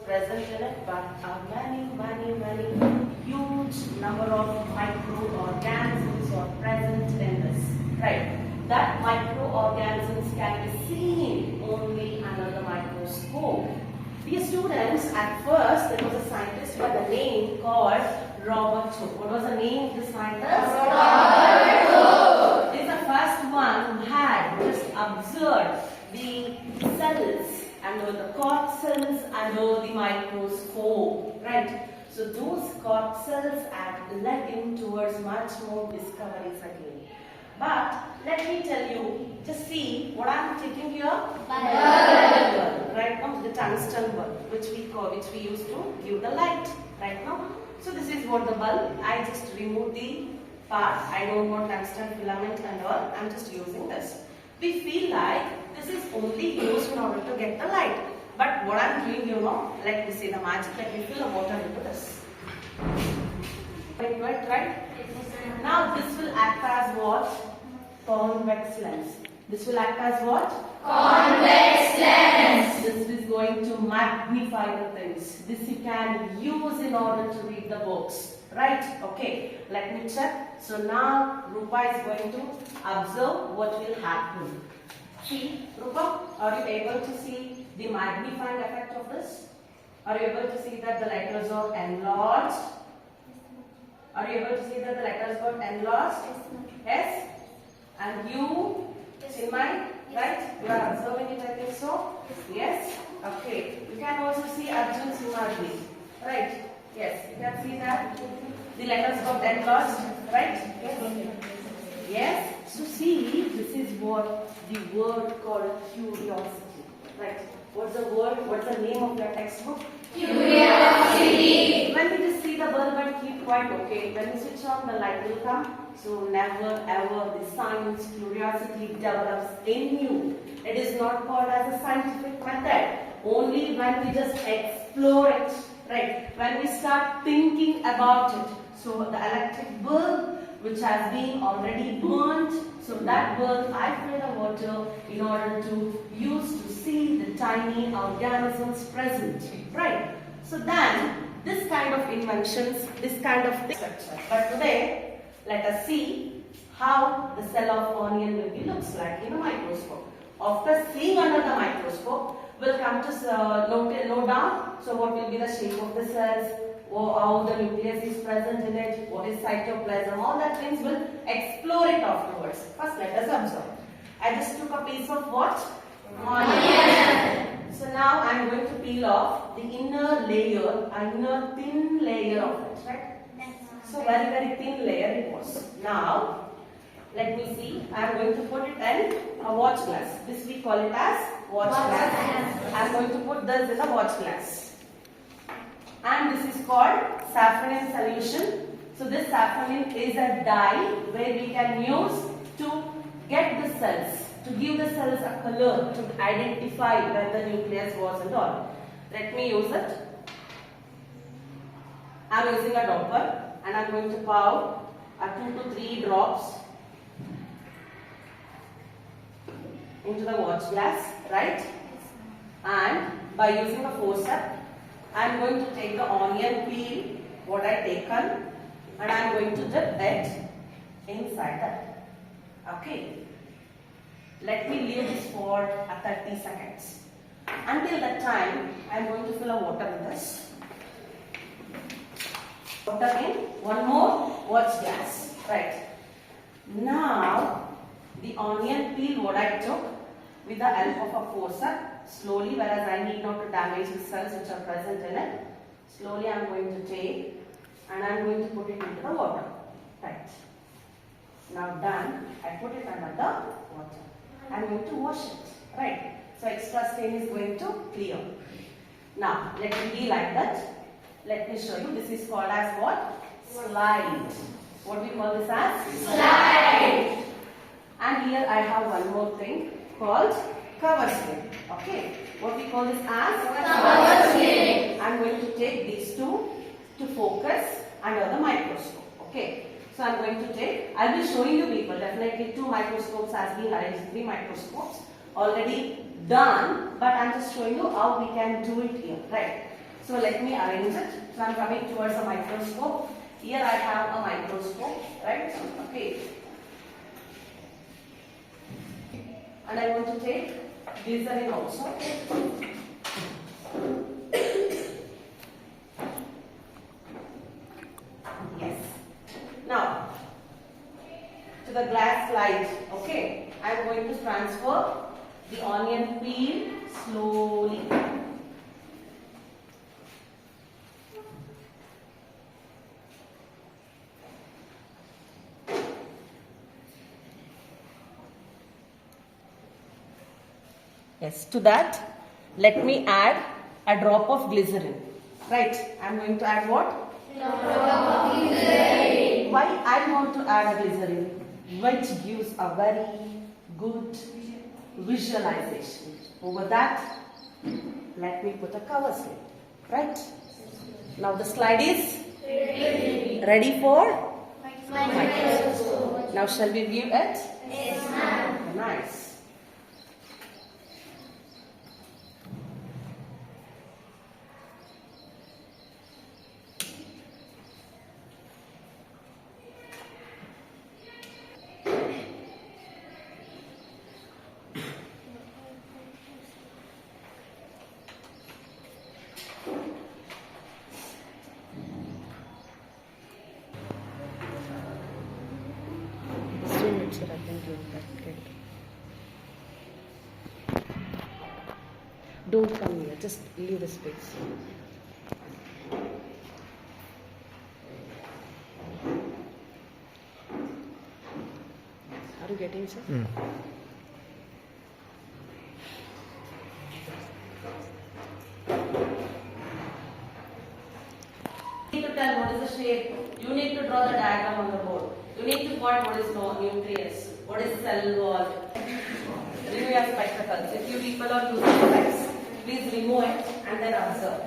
present in it, but many huge number of microorganisms are present in this. Right? That microorganisms can be seen only under the microscope. Dear students, at first there was a scientist by the name called Robert Hooke. What was the name of the scientist? Robert Hooke. He is the first one who had just observed the cells under the corpuscles under the microscope. Right? So those corpuscles had led him towards much more discoveries again. But let me tell you, just see what I am taking here. Bulb. Right now, the tungsten bulb, which we use to give the light. Right now, so this is what the bulb. I just remove the part. I don't want tungsten filament and all. I am just using this. We feel like this is only used in order to get the light. But what I am doing, let me see the magic. Let me fill the water into this. Right? Now this will act as what? Convex lens. This will act as what? Convex lens. This is going to magnify the things. This you can use in order to read the books. Right? Okay. Let me check. So now Rupa is going to observe what will happen. See, Rupa, are you able to see the magnifying effect of this? Are you able to see that the letters are enlarged? Are you able to see that the letters got enlarged? Yes? And you, in mind, right? You are observing it, I think so? Yes? Okay. You can also see Arjun's Himadri. Right? Yes. You can see that the letters got enlarged. Right? Yes? Yes? So see, this is what the word called curiosity. Right? What's the word? What's the name of your textbook? Curiosity. When we just see the bulb and keep quiet, okay. When we switch on, the light will come. So never ever the science curiosity develops in you. It is not called as a scientific method. Only when we just explore it, right? When we start thinking about it. So the electric bulb which has been already burnt. So that bulb I fill the water in order to use to see the tiny organisms present, right? So then this kind of inventions, this kind of structure. But today, let us see how the cell of onion will be looks like in a microscope. After seeing under the microscope, we'll come to note down. So what will be the shape of the cells, or how the nucleus is present in it, what is cytoplasm, all that things we'll explore it afterwards. First let us observe. I just took a piece of what? Onion. So now I am going to peel off the inner thin layer of it, right? So very thin layer it was. Now let me see. I am going to put it in a watch glass. This we call it as watch glass. I am going to put this in a watch glass. And this is called safranin solution. So this safranin is a dye where we can use to get the cells, to give the cells a color, to identify where the nucleus was and all. Let me use it. I am using a dropper and I am going to pour 2 to 3 drops into the watch glass, right? And by using a forceps, I am going to take the onion peel, what I taken, and I am going to dip it inside that. Okay. Let me leave this for 30 seconds. Until that time, I am going to fill a water in this. Water in one more watch glass. Right. Now, the onion peel what I took with the help of a forceps, slowly, whereas I need not to damage the cells which are present in it. Slowly I am going to take and I am going to put it into the water. Right. Now done. I put it under the water. I am going to wash it. Right. So extra stain is going to clear. Now let it be like that. Let me show you. This is called as what? Slide. What do we call this as? Slide. And here I have one more thing called cover slip. Okay. What we call this as? Cover slip. I am going to take these two to focus under the microscope. Okay. So I am going to take, I will be showing you people, definitely 2 microscopes has been arranged, 3 microscopes already done, but I am just showing you how we can do it here, right? So let me arrange it. So I'm coming towards a microscope. Here I have a microscope, right? Okay. And I want to take glycerin also. Yes. Now, to the glass slide, okay, I am going to transfer the onion peel slowly. Yes, to that, let me add a drop of glycerin. Right, I am going to add what? Drop of glycerin. Why I want to add a glycerin? Which gives a very good visualization. Over that, let me put a cover slip. Right? Now the slide is ready for microscope. Now shall we view it? Yes, ma'am. Nice. Don't come here, just leave the space. Are you getting it, sir? You need to tell what is the shape. You need to draw the diagram on the board. You need to find what is nucleus, what is cell wall. Remove your spectacles. If you people are using specs, please remove it and then observe.